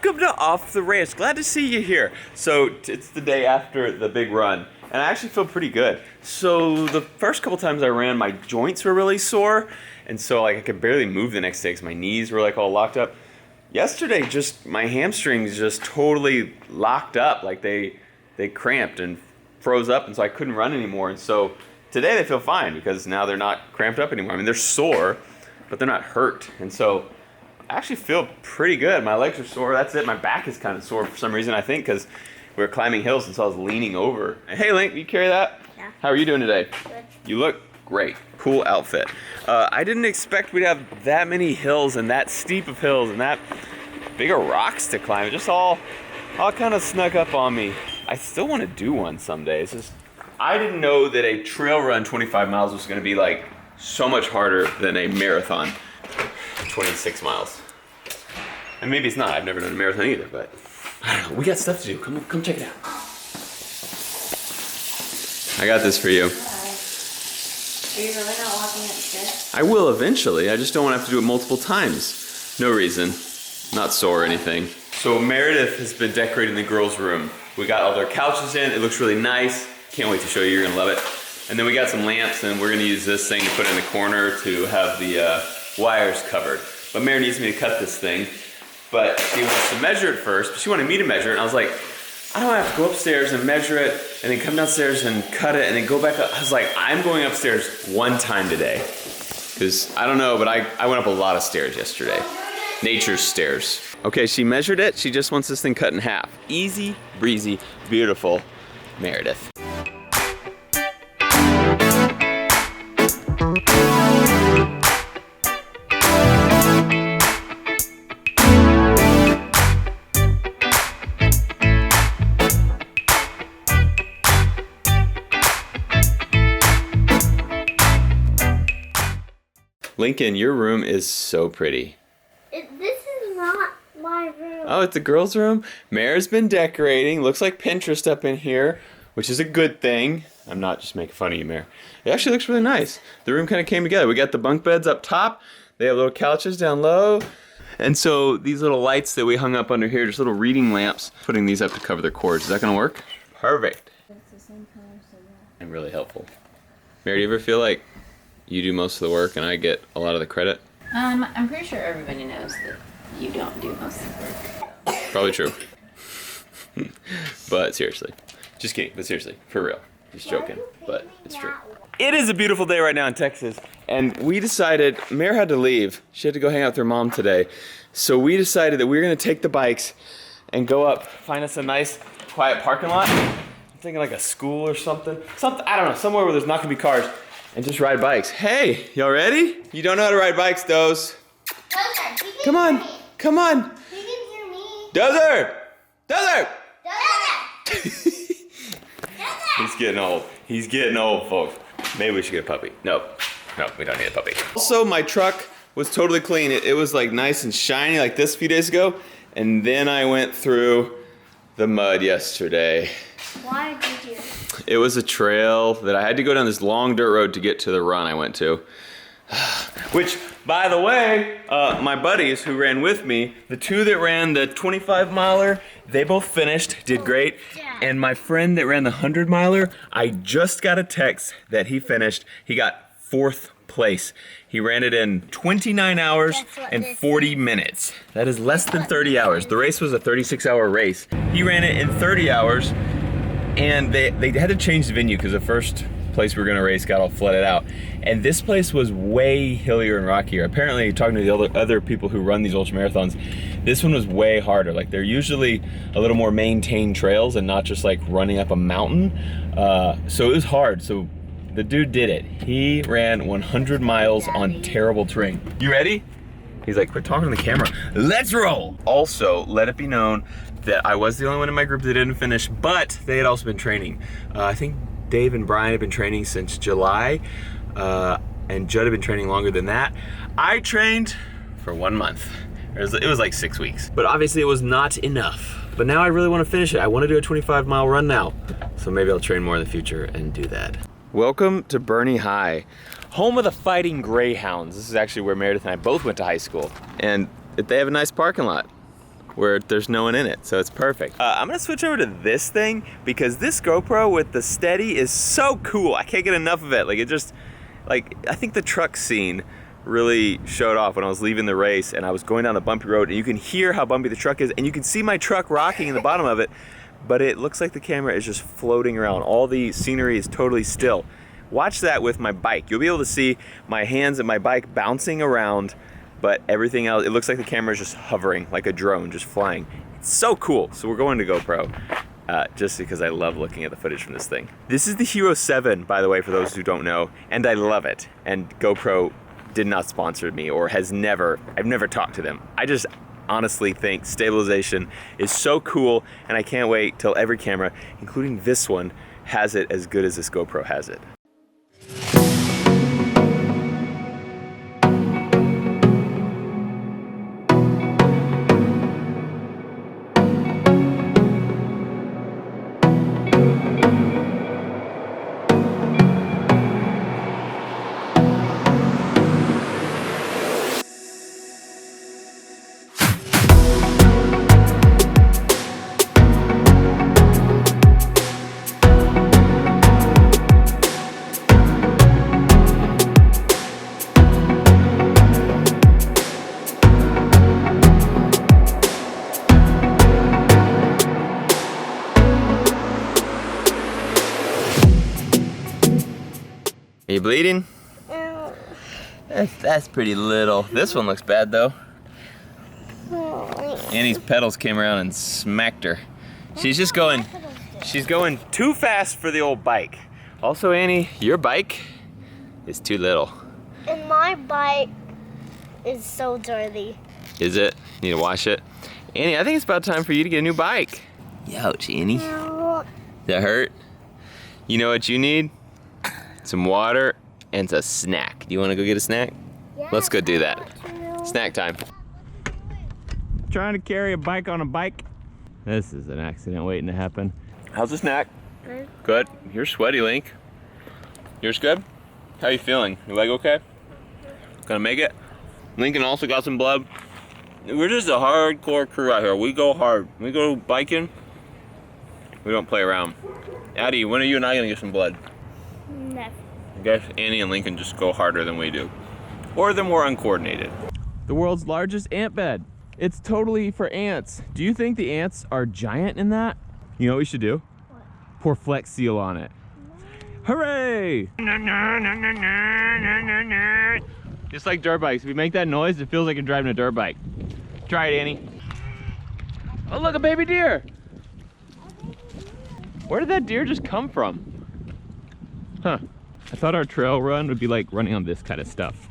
Welcome to Off the Ranch. Glad to see you here. So it's the day after the big run, and I actually feel pretty good. So the first couple times I ran, my joints were really sore, and so like I could barely move the next day because my knees were like all locked up. Yesterday, just my hamstrings just totally locked up, like they cramped and froze up, and so I couldn't run anymore. And so today they feel fine because now they're not cramped up anymore. I mean, they're sore, but they're not hurt, and so I actually feel pretty good. My legs are sore. That's it. My back is kind of sore for some reason, I think, because we were climbing hills, and so I was leaning over. Hey, Link, you carry that? Yeah. How are you doing today? Good. You look great. Cool outfit. I didn't expect we'd have that many hills and that steep of hills and that big of rocks to climb. It just all kind of snuck up on me. I still want to do one someday. It's just, I didn't know that a trail run 25 miles was going to be like so much harder than a marathon 26 miles. And maybe it's not. I've never done a marathon either, but I don't know. We got stuff to do. Come check it out. I got this for you. Are you really not walking upstairs? I will eventually. I just don't want to have to do it multiple times. No reason. Not sore or anything. So Meredith has been decorating the girls' room. We got all their couches in. It looks really nice. Can't wait to show you. You're going to love it. And then we got some lamps, and we're going to use this thing to put in the corner to have the wires covered. But Mary needs me to cut this thing. But she wants to measure it first. But she wanted me to measure it. And I was like, I don't have to go upstairs and measure it and then come downstairs and cut it and then go back up. I was like, I'm going upstairs one time today. Because I don't know, but I went up a lot of stairs yesterday. Nature's stairs. Okay, she measured it. She just wants this thing cut in half. Easy, breezy, beautiful Meredith. Lincoln, your room is so pretty. This is not my room. Oh, it's the girls' room? Mare's been decorating. Looks like Pinterest up in here, which is a good thing. I'm not just making fun of you, Mare. It actually looks really nice. The room kind of came together. We got the bunk beds up top. They have little couches down low. And so these little lights that we hung up under here, just little reading lamps, putting these up to cover their cords. Is that going to work? Perfect. It's the same color, so yeah. And really helpful. Mare, do you ever feel like you do most of the work and I get a lot of the credit? I'm pretty sure everybody knows that you don't do most of the work. Probably true. But seriously. Just kidding, but seriously, for real. Just joking, but it's true. It is a beautiful day right now in Texas, and we decided, Mare had to leave. She had to go hang out with her mom today. So we decided that we were gonna take the bikes and go up, find us a nice, quiet parking lot. I'm thinking like a school or something. I don't know, somewhere where there's not gonna be cars. And just ride bikes. Hey, y'all ready? You don't know how to ride bikes, Doze. Dozer, you can Come hear on, me. come on. You can hear me. Dozer! Dozer! Dozer! He's getting old. He's getting old, folks. Maybe we should get a puppy. No, we don't need a puppy. Also, my truck was totally clean. It was like nice and shiny like this a few days ago. And then I went through the mud yesterday. Why did you? It was a trail that I had to go down this long dirt road to get to the run I went to. Which, by the way, my buddies who ran with me, the two that ran the 25 miler, they both finished, did great. And my friend that ran the 100 miler, I just got a text that he finished. He got 4th place. He ran it in 29 hours and 40 minutes. That is less than 30 hours. The race was a 36-hour race. He ran it in 30 hours. And they had to change the venue because the first place we were gonna race got all flooded out. And this place was way hillier and rockier. Apparently, talking to the other people who run these ultra marathons, this one was way harder. Like they're usually a little more maintained trails and not just like running up a mountain. So it was hard. So the dude did it. He ran 100 miles on terrible terrain. You ready? He's like, quit talking to the camera. Let's roll. Also, let it be known that I was the only one in my group that didn't finish, but they had also been training. I think Dave and Brian had been training since July, and Judd had been training longer than that. I trained for 1 month. It was like 6 weeks, but obviously it was not enough. But now I really want to finish it. I want to do a 25-mile run now, so maybe I'll train more in the future and do that. Welcome to Bernie High, home of the Fighting Greyhounds. This is actually where Meredith and I both went to high school, and they have a nice parking lot. where there's no one in it, so it's perfect. I'm gonna switch over to this thing because this GoPro with the steady is so cool. I can't get enough of it. Like, it just, like, I think the truck scene really showed off when I was leaving the race and I was going down a bumpy road, and you can hear how bumpy the truck is, and you can see my truck rocking in the bottom of it, but it looks like the camera is just floating around. All the scenery is totally still. Watch that with my bike. You'll be able to see my hands and my bike bouncing around, but everything else, it looks like the camera is just hovering, like a drone, just flying. It's so cool. So we're going to GoPro, just because I love looking at the footage from this thing. This is the Hero 7, by the way, for those who don't know, and I love it. And GoPro did not sponsor me, or I've never talked to them. I just honestly think stabilization is so cool, and I can't wait till every camera, including this one, has it as good as this GoPro has it. Are you bleeding? That's pretty little. This one looks bad though. Annie's pedals came around and smacked her. She's going too fast for the old bike. Also, Annie, your bike is too little. And my bike is so dirty. Is it? Need to wash it? Annie, I think it's about time for you to get a new bike. Ouch, Annie. Does that hurt? You know what you need? Some water and a snack. Do you want to go get a snack? Yeah, Let's go do that. Snack time. Trying to carry a bike on a bike. This is an accident waiting to happen. How's the snack? Good. Good. You're sweaty, Link. Yours good? How you feeling? Your leg okay? Gonna make it? Lincoln also got some blood. We're just a hardcore crew out here. We go hard. We go biking. We don't play around. Addie, when are you and I gonna get some blood? Never. I guess Annie and Lincoln just go harder than we do. Or they're more uncoordinated. The world's largest ant bed. It's totally for ants. Do you think the ants are giant in that? You know what we should do? What? Pour Flex Seal on it. Hooray! Just like dirt bikes. If you make that noise, it feels like you're driving a dirt bike. Try it, Annie. Oh, look, a baby deer. Where did that deer just come from? Huh. I thought our trail run would be like running on this kind of stuff.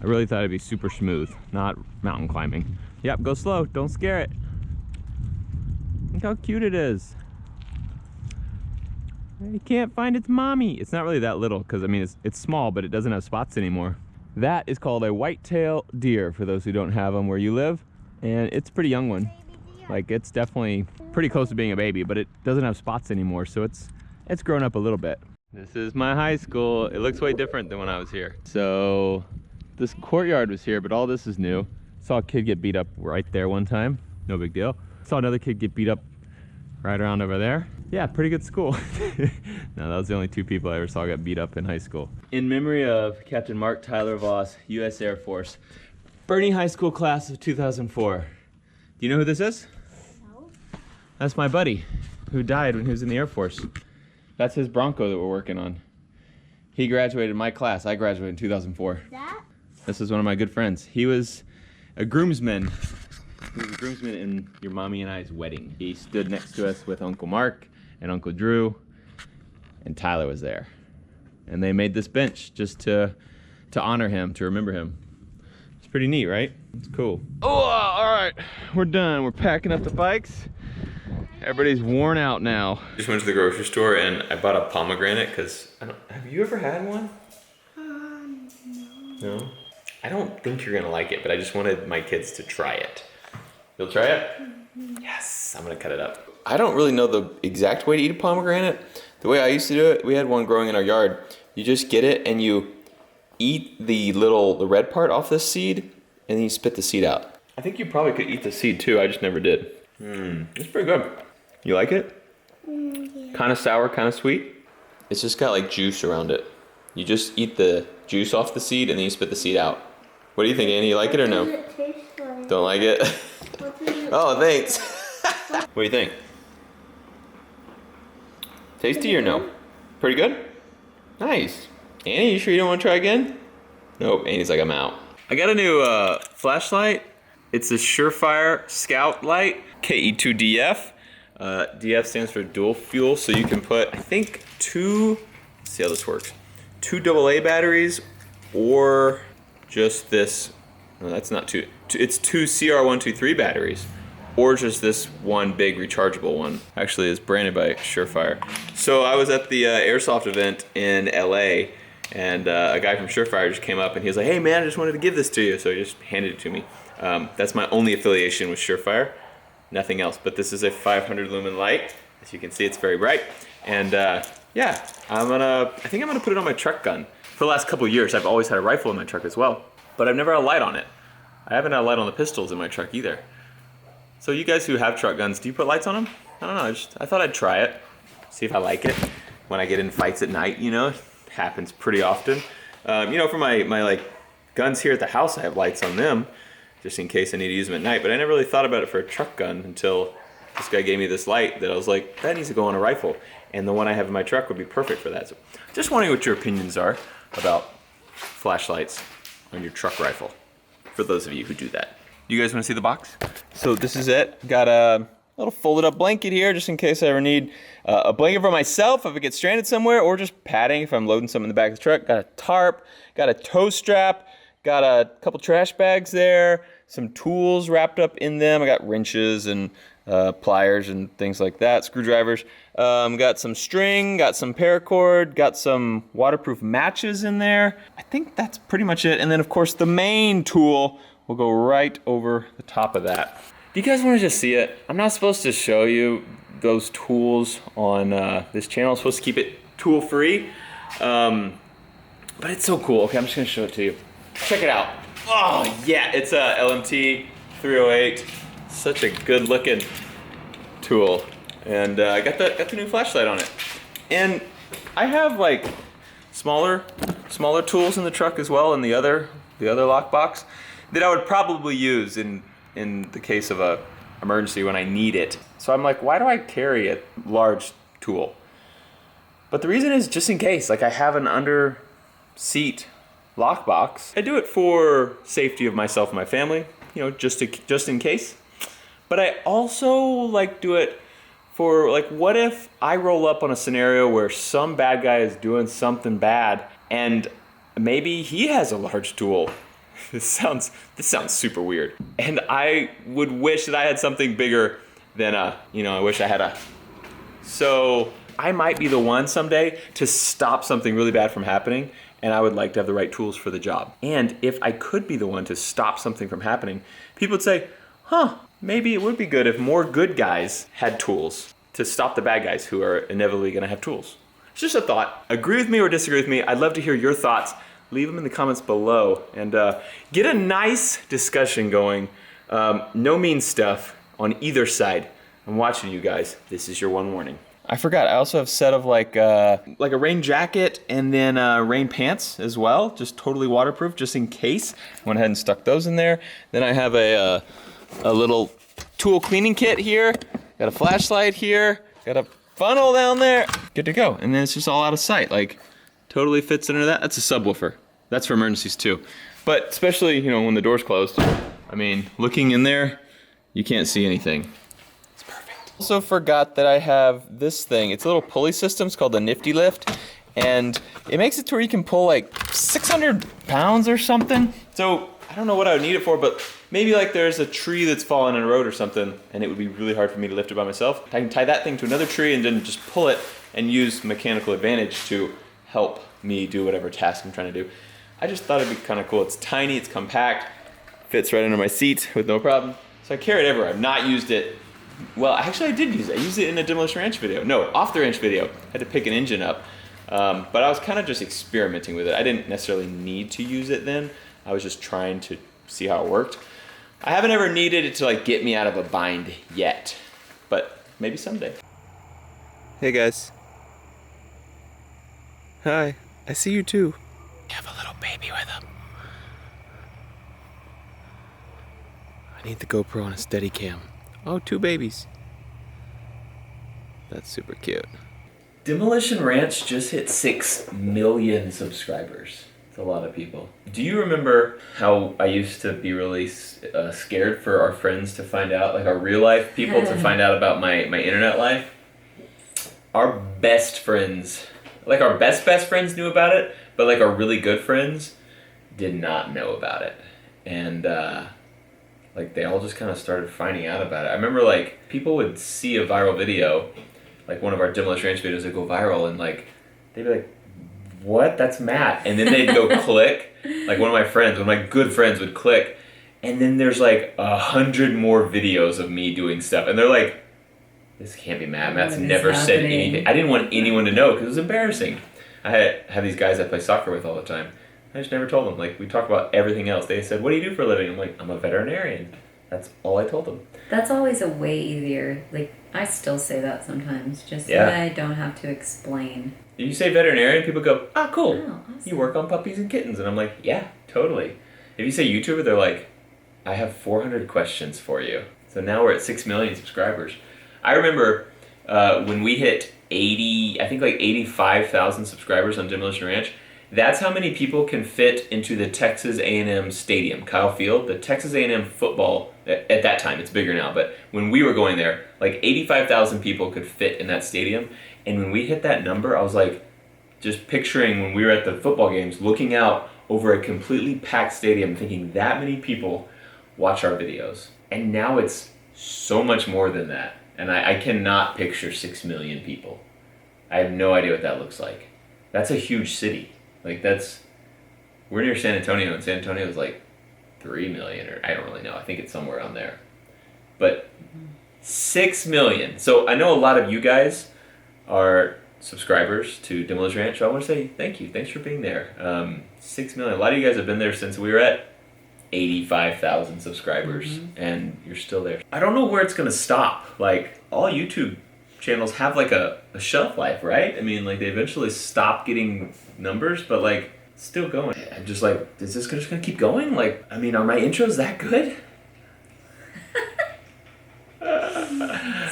I really thought it'd be super smooth, not mountain climbing. Yep, go slow, don't scare it. Look how cute it is. You can't find its mommy. It's not really that little, because I mean, it's small, but it doesn't have spots anymore. That is called a white-tailed deer, for those who don't have them where you live. And it's a pretty young one. Like, it's definitely pretty close to being a baby, but it doesn't have spots anymore, so it's grown up a little bit. This is my high school. It looks way different than when I was here. So this courtyard was here, but all this is new. Saw a kid get beat up right there one time. No big deal. Saw another kid get beat up right around over there. Yeah, pretty good school. No, that was the only two people I ever saw get beat up in high school. In memory of Captain Mark Tyler Voss, U.S. Air Force, Bernie High School class of 2004. Do you know who this is? No. That's my buddy who died when he was in the Air Force. That's his Bronco that we're working on. He graduated my class. I graduated in 2004. That? This is one of my good friends. He was a groomsman. He was a groomsman in your mommy and I's wedding. He stood next to us with Uncle Mark and Uncle Drew, and Tyler was there. And they made this bench just to honor him, to remember him. It's pretty neat, right? It's cool. Oh, all right, we're done. We're packing up the bikes. Everybody's worn out now. Just went to the grocery store and I bought a pomegranate because have you ever had one? No. No? I don't think you're gonna like it, but I just wanted my kids to try it. You'll try it? Mm-hmm. Yes, I'm gonna cut it up. I don't really know the exact way to eat a pomegranate. The way I used to do it, we had one growing in our yard. You just get it and you eat the red part off the seed and then you spit the seed out. I think you probably could eat the seed too. I just never did. It's pretty good. You like it? Yeah. Kind of sour, kind of sweet. It's just got like juice around it. You just eat the juice off the seed and then you spit the seed out. What do you think, Annie? You like it or no? What does it taste like? Don't like it? What does it Oh, thanks. like? What do you think? Tasty or no? Pretty good? Nice. Annie, you sure you don't want to try again? Nope, Annie's like, I'm out. I got a new flashlight. It's a Surefire Scout Light, KE2DF. DF stands for dual fuel, so you can put, I think, let's see how this works. 2 AA batteries, or just this, no, that's not two, it's 2 CR123 batteries, or just this one big rechargeable one. Actually, it's branded by Surefire. So I was at the Airsoft event in LA, and a guy from Surefire just came up and he was like, hey man, I just wanted to give this to you. So he just handed it to me. That's my only affiliation with Surefire, nothing else. But this is a 500 lumen light. As you can see, it's very bright. And yeah, I think I'm gonna put it on my truck gun. For the last couple of years, I've always had a rifle in my truck as well, but I've never had a light on it. I haven't had a light on the pistols in my truck either. So you guys who have truck guns, do you put lights on them? I don't know, I thought I'd try it, see if I like it. When I get in fights at night, you know, it happens pretty often. You know, for my like guns here at the house, I have lights on them, just in case I need to use them at night, but I never really thought about it for a truck gun until this guy gave me this light that I was like, that needs to go on a rifle. And the one I have in my truck would be perfect for that. So just wondering what your opinions are about flashlights on your truck rifle, for those of you who do that. You guys want to see the box? So this is it. Got a little folded up blanket here just in case I ever need a blanket for myself if I get stranded somewhere, or just padding if I'm loading something in the back of the truck. Got a tarp, got a tow strap, got a couple trash bags there, some tools wrapped up in them. I got wrenches and pliers and things like that, screwdrivers. Got some string, got some paracord, got some waterproof matches in there. I think that's pretty much it. And then of course the main tool will go right over the top of that. Do you guys want to just see it? I'm not supposed to show you those tools on this channel. I'm supposed to keep it tool free. But it's so cool. Okay, I'm just gonna show it to you. Check it out. Oh yeah, it's a LMT 308. Such a good looking tool. And I got the new flashlight on it. And I have like smaller tools in the truck as well, in the other lockbox, that I would probably use in the case of a emergency when I need it. So I'm like, why do I carry a large tool? But the reason is just in case. Like I have an under seat lockbox. I do it for safety of myself and my family, you know, just in case. But I also like do it for like, what if I roll up on a scenario where some bad guy is doing something bad and maybe he has a large tool. This sounds super weird. And I would wish that I had something bigger than I wish I had a. So I might be the one someday to stop something really bad from happening, and I would like to have the right tools for the job. And if I could be the one to stop something from happening, people would say, huh, maybe it would be good if more good guys had tools to stop the bad guys who are inevitably gonna have tools. It's just a thought. Agree with me or disagree with me. I'd love to hear your thoughts. Leave them in the comments below and get a nice discussion going. No mean stuff on either side. I'm watching you guys. This is your one warning. I forgot, I also have a set of like a rain jacket and then rain pants as well, just totally waterproof, just in case. Went ahead and stuck those in there. Then I have a little tool cleaning kit here, got a flashlight here, got a funnel down there, good to go. And then it's just all out of sight, like totally fits under that. That's a subwoofer. That's for emergencies too. But especially, you know, when the door's closed, I mean, looking in there, you can't see anything. Also forgot that I have this thing. It's a little pulley system. It's called the Nifty Lift. And it makes it to where you can pull like 600 pounds or something. So I don't know what I would need it for, but maybe like there's a tree that's fallen in a road or something and it would be really hard for me to lift it by myself. I can tie that thing to another tree and then just pull it and use mechanical advantage to help me do whatever task I'm trying to do. I just thought it'd be kind of cool. It's tiny, it's compact, fits right under my seat with no problem. So I carry it everywhere. I've not used it. Well, actually I did use it. I used it in a Demolition Ranch video. No, off the ranch video. I had to pick an engine up. But I was kind of just experimenting with it. I didn't necessarily need to use it then. I was just trying to see how it worked. I haven't ever needed it to like get me out of a bind yet, but maybe someday. Hey guys. Hi, I see you too. You have a little baby with him. I need the GoPro on a steady cam. Oh, 2 babies. That's super cute. Demolition Ranch just hit 6 million subscribers. It's a lot of people. Do you remember how I used to be really scared for our friends to find out, like our real life people to find out about my internet life? Our best friends, like our best friends knew about it, but like our really good friends did not know about it. And like they all just kind of started finding out about it. I remember like people would see a viral video, like one of our Demolition Ranch videos would go viral and like they'd be like, what? That's Matt. And then they'd go click, like one of my good friends would click, and then there's like 100 more videos of me doing stuff. And they're like, this can't be Matt. Matt's never said anything. I didn't want anyone to know because it was embarrassing. I had these guys I play soccer with all the time. I just never told them. Like, we talk about everything else. They said, what do you do for a living? I'm like, I'm a veterinarian. That's all I told them. That's always a way easier. Like, I still say that sometimes, just so that I don't have to explain. You say veterinarian, people go, ah, cool. Oh, awesome. You work on puppies and kittens. And I'm like, yeah, totally. If you say YouTuber, they're like, I have 400 questions for you. So now we're at 6 million subscribers. I remember when we hit 85,000 subscribers on Demolition Ranch, that's how many people can fit into the Texas A&M Stadium, Kyle Field. The Texas A&M football, at that time, it's bigger now, but when we were going there, like 85,000 people could fit in that stadium. And when we hit that number, I was like, just picturing when we were at the football games, looking out over a completely packed stadium, thinking that many people watch our videos. And now it's so much more than that. And I cannot picture 6 million people. I have no idea what that looks like. That's a huge city. Like we're near San Antonio, and San Antonio is like 3 million, or I don't really know. I think it's somewhere on there. But 6 million. So I know a lot of you guys are subscribers to Demolition Ranch, so I want to say thank you. Thanks for being there. 6 million. A lot of you guys have been there since we were at 85,000 subscribers, and you're still there. I don't know where it's going to stop. Like, all YouTube channels have like a shelf life, right? I mean, like they eventually stop getting numbers, but like still going. I'm just like, is this just gonna keep going? Like, I mean, are my intros that good?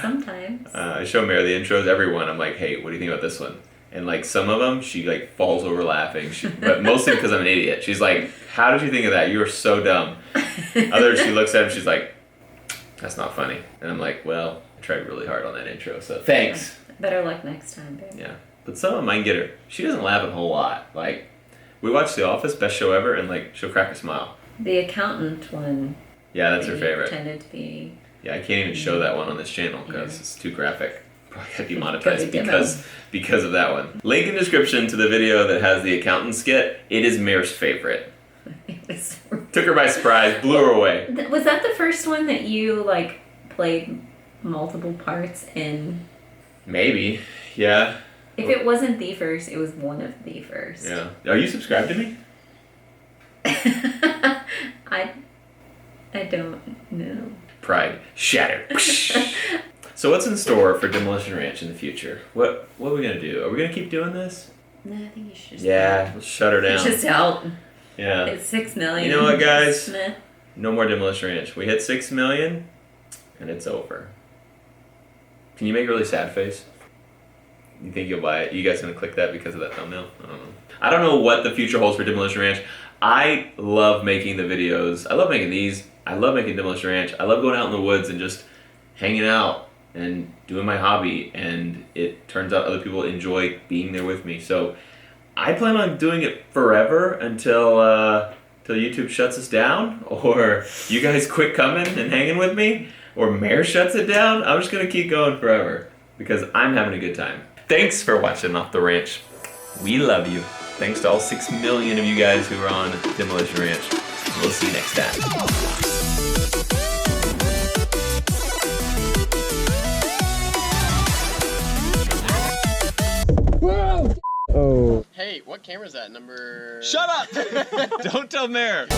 Sometimes. I show Mary the intros, every one. I'm like, hey, what do you think about this one? And like some of them, she like falls over laughing. But mostly because I'm an idiot. She's like, how did you think of that? You are so dumb. Others, she looks at him, she's like, that's not funny. And I'm like, well, I tried really hard on that intro, so thanks. Better luck next time, babe. Yeah. But some of mine get her. She doesn't laugh a whole lot. Like, we watch The Office, best show ever, and like, she'll crack a smile. The accountant one. Yeah, that's her favorite. Tended to be. Yeah, I can't even show that one on this channel because it's too graphic. Probably got demonetized because of that one. Link in description to the video that has the accountant skit. It is Mare's favorite. Took her by surprise, blew her away. Was that the first one that you like played multiple parts in? Maybe, yeah. If it wasn't the first, it was one of the first. Yeah. Are you subscribed to me? I don't know. Pride shattered. So what's in store for Demolition Ranch in the future? What are we gonna do? Are we gonna keep doing this? No, I think you should just let's shut her down. Just out. Yeah. It's 6 million. You know what, guys? Meh. No more Demolition Ranch. We hit 6 million, and it's over. Can you make a really sad face? You think you'll buy it? You guys gonna click that because of that thumbnail? I don't know. I don't know what the future holds for Demolition Ranch. I love making the videos. I love making these. I love making Demolition Ranch. I love going out in the woods and just hanging out and doing my hobby, and it turns out other people enjoy being there with me. So I plan on doing it forever until YouTube shuts us down, or you guys quit coming and hanging with me, or Mare shuts it down. I'm just gonna keep going forever because I'm having a good time. Thanks for watching Off the Ranch. We love you. Thanks to all 6 million of you guys who are on Demolition Ranch. We'll see you next time. Oh. Hey, what camera is that? Number... Shut up! Don't tell Mare.